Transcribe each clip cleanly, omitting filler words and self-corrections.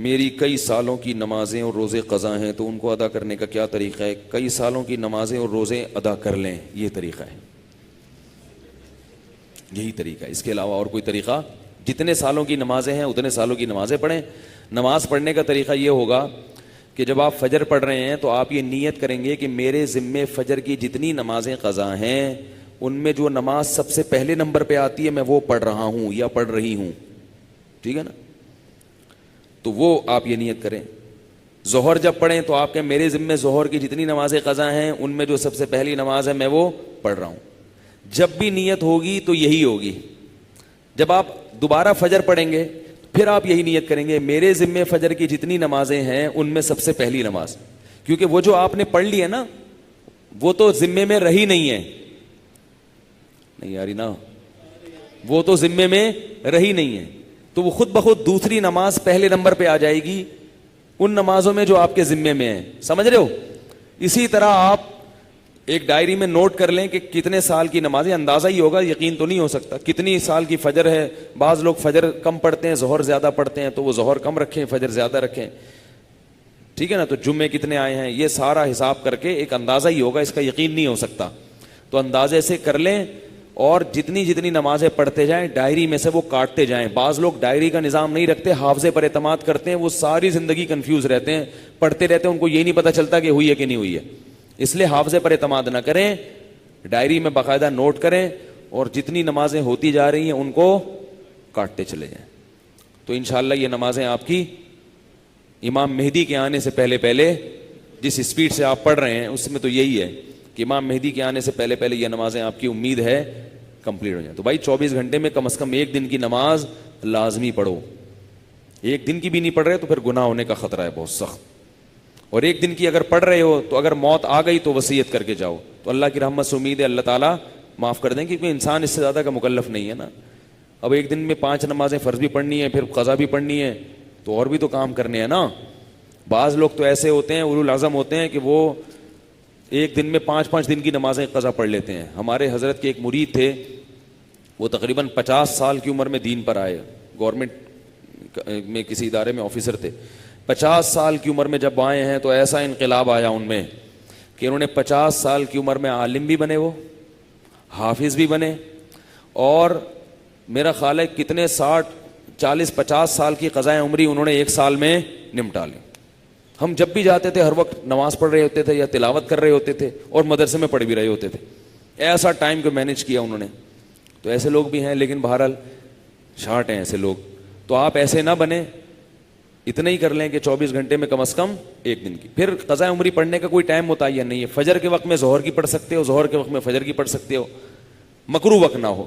میری کئی سالوں کی نمازیں اور روزے قضا ہیں تو ان کو ادا کرنے کا کیا طریقہ ہے؟ کئی سالوں کی نمازیں اور روزے ادا کر لیں، یہ طریقہ ہے، یہی طریقہ ہے، اس کے علاوہ اور کوئی طریقہ؟ جتنے سالوں کی نمازیں ہیں اتنے سالوں کی نمازیں پڑھیں۔ نماز پڑھنے کا طریقہ یہ ہوگا کہ جب آپ فجر پڑھ رہے ہیں تو آپ یہ نیت کریں گے کہ میرے ذمے فجر کی جتنی نمازیں قضا ہیں ان میں جو نماز سب سے پہلے نمبر پہ آتی ہے میں وہ پڑھ رہا ہوں یا پڑھ رہی ہوں، ٹھیک ہے نا؟ تو وہ آپ یہ نیت کریں۔ ظہر جب پڑھیں تو آپ کہیں میرے ذمے ظہر کی جتنی نمازیں قضا ہیں ان میں جو سب سے پہلی نماز ہے میں وہ پڑھ رہا ہوں۔ جب بھی نیت ہوگی تو یہی ہوگی۔ جب آپ دوبارہ فجر پڑھیں گے پھر آپ یہی نیت کریں گے میرے ذمے فجر کی جتنی نمازیں ہیں ان میں سب سے پہلی نماز، کیونکہ وہ جو آپ نے پڑھ لی ہے نا وہ تو ذمے میں رہی نہیں ہے، نہیں یاری نا، وہ تو ذمے میں رہی نہیں ہے، تو وہ خود بخود دوسری نماز پہلے نمبر پہ آ جائے گی ان نمازوں میں جو آپ کے ذمے میں ہیں، سمجھ رہے ہو؟ اسی طرح آپ ایک ڈائری میں نوٹ کر لیں کہ کتنے سال کی نمازیں، اندازہ ہی ہوگا، یقین تو نہیں ہو سکتا، کتنی سال کی فجر ہے۔ بعض لوگ فجر کم پڑھتے ہیں ظہر زیادہ پڑھتے ہیں تو وہ ظہر کم رکھیں فجر زیادہ رکھیں، ٹھیک ہے نا؟ تو جمعے کتنے آئے ہیں یہ سارا حساب کر کے ایک اندازہ ہی ہوگا، اس کا یقین نہیں ہو سکتا، تو اندازے سے کر لیں اور جتنی جتنی نمازیں پڑھتے جائیں ڈائری میں سے وہ کاٹتے جائیں۔ بعض لوگ ڈائری کا نظام نہیں رکھتے، حافظے پر اعتماد کرتے ہیں، وہ ساری زندگی کنفیوز رہتے ہیں، پڑھتے رہتے ہیں، ان کو یہ نہیں پتہ چلتا کہ ہوئی ہے کہ نہیں ہوئی ہے۔ اس لیے حافظے پر اعتماد نہ کریں، ڈائری میں باقاعدہ نوٹ کریں اور جتنی نمازیں ہوتی جا رہی ہیں ان کو کاٹتے چلے جائیں، تو انشاءاللہ یہ نمازیں آپ کی امام مہدی کے آنے سے پہلے پہلے، جس اسپیڈ سے آپ پڑھ رہے ہیں اس میں تو یہی ہے کہ امام مہدی کے آنے سے پہلے پہلے یہ نمازیں آپ کی امید ہے کمپلیٹ ہو جائیں۔ تو بھائی 24 گھنٹے میں کم از کم ایک دن کی نماز لازمی پڑھو، ایک دن کی بھی نہیں پڑھ رہے تو پھر گناہ ہونے کا خطرہ ہے بہت سخت، اور ایک دن کی اگر پڑھ رہے ہو تو اگر موت آ گئی تو وصیت کر کے جاؤ، تو اللہ کی رحمت سے امید ہے اللہ تعالیٰ معاف کر دیں، کیونکہ انسان اس سے زیادہ کا مکلف نہیں ہے نا۔ اب ایک دن میں 5 نمازیں فرض بھی پڑھنی ہے پھر قضا بھی پڑھنی ہے تو اور بھی تو کام کرنے ہیں نا۔ بعض لوگ تو ایسے ہوتے ہیں اولو العزم ہوتے ہیں کہ وہ ایک دن میں 5 دن کی نمازیں قضا پڑھ لیتے ہیں۔ ہمارے حضرت کے ایک مرید تھے، وہ تقریباً 50 سال کی عمر میں دین پر آئے، گورنمنٹ میں کسی ادارے میں آفیسر تھے۔ 50 سال کی عمر میں جب آئے ہیں تو ایسا انقلاب آیا ان میں کہ انہوں نے 50 سال کی عمر میں عالم بھی بنے، وہ حافظ بھی بنے، اور میرا خیال ہے کتنے 40-50 سال کی قضائے عمری انہوں نے ایک سال میں نمٹا لی۔ ہم جب بھی جاتے تھے ہر وقت نماز پڑھ رہے ہوتے تھے یا تلاوت کر رہے ہوتے تھے اور مدرسے میں پڑھ بھی رہے ہوتے تھے، ایسا ٹائم کو مینیج کیا انہوں نے۔ تو ایسے لوگ بھی ہیں، لیکن بہرحال شارٹ ہیں ایسے لوگ، تو آپ ایسے نہ بنیں، اتنا ہی کر لیں کہ 24 گھنٹے میں کم از کم ایک دن کی۔ پھر قضاء عمری پڑھنے کا کوئی ٹائم متعین نہیں ہے، فجر کے وقت میں ظہر کی پڑھ سکتے ہو، ظہر کے وقت میں فجر کی پڑھ سکتے ہو، مکروہ وقت نہ ہو۔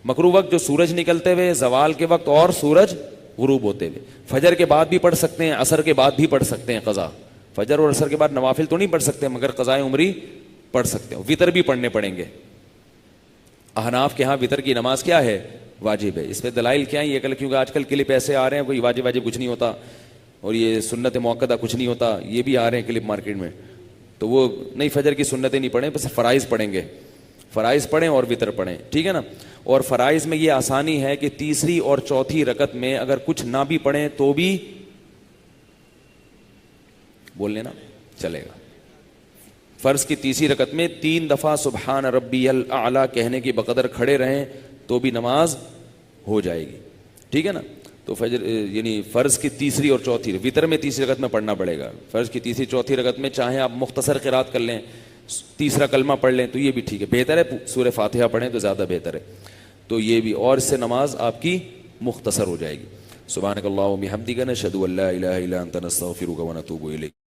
مکروہ وقت جو سورج نکلتے ہوئے، زوال کے وقت اور سورج غروب ہوتے ہوئے، فجر کے بعد بھی پڑھ سکتے ہیں، عصر کے بعد بھی پڑھ سکتے ہیں قضا، فجر اور عصر کے بعد نوافل تو نہیں پڑھ سکتے مگر قضاء عمری پڑھ سکتے ہو۔ وطر بھی پڑھنے پڑیں گے، احناف کے ہاں وطر کی نماز کیا ہے؟ واجب ہے۔ اس پہ دلائل کیا ہیں یہ کل، کیونکہ آج کل کلپ ایسے آ رہے ہیں کوئی واجب کچھ نہیں ہوتا اور یہ سنت موقدہ کچھ نہیں ہوتا، یہ بھی آ رہے ہیں کلپ مارکیٹ میں، تو وہ نہیں، فجر کی سنتیں نہیں پڑھیں، بس فرائض پڑھیں گے، فرائض پڑھیں اور وطر پڑھیں، ٹھیک ہے نا؟ اور فرائض میں یہ آسانی ہے کہ تیسری اور چوتھی رکعت میں اگر کچھ نہ بھی پڑھیں تو بھی بول لینا چلے گا۔ فرض کی تیسری رکعت میں 3 دفعہ سبحان ربی الاعلی کہنے کی بقدر کھڑے رہیں تو بھی نماز ہو جائے گی، ٹھیک ہے نا؟ تو فجر یعنی فرض کی تیسری اور چوتھی، وطر میں تیسری رکعت میں پڑھنا پڑے گا، فرض کی تیسری چوتھی رکعت میں چاہیں آپ مختصر قرات کر لیں، تیسرا کلمہ پڑھ لیں تو یہ بھی ٹھیک ہے، بہتر ہے سورہ فاتحہ پڑھیں تو زیادہ بہتر ہے، تو یہ بھی، اور اس سے نماز آپ کی مختصر ہو جائے گی۔ سبحانک اللہم و بحمدک، نشہد ان لا الہ الا انت، نستغفرک و نتوب الیک۔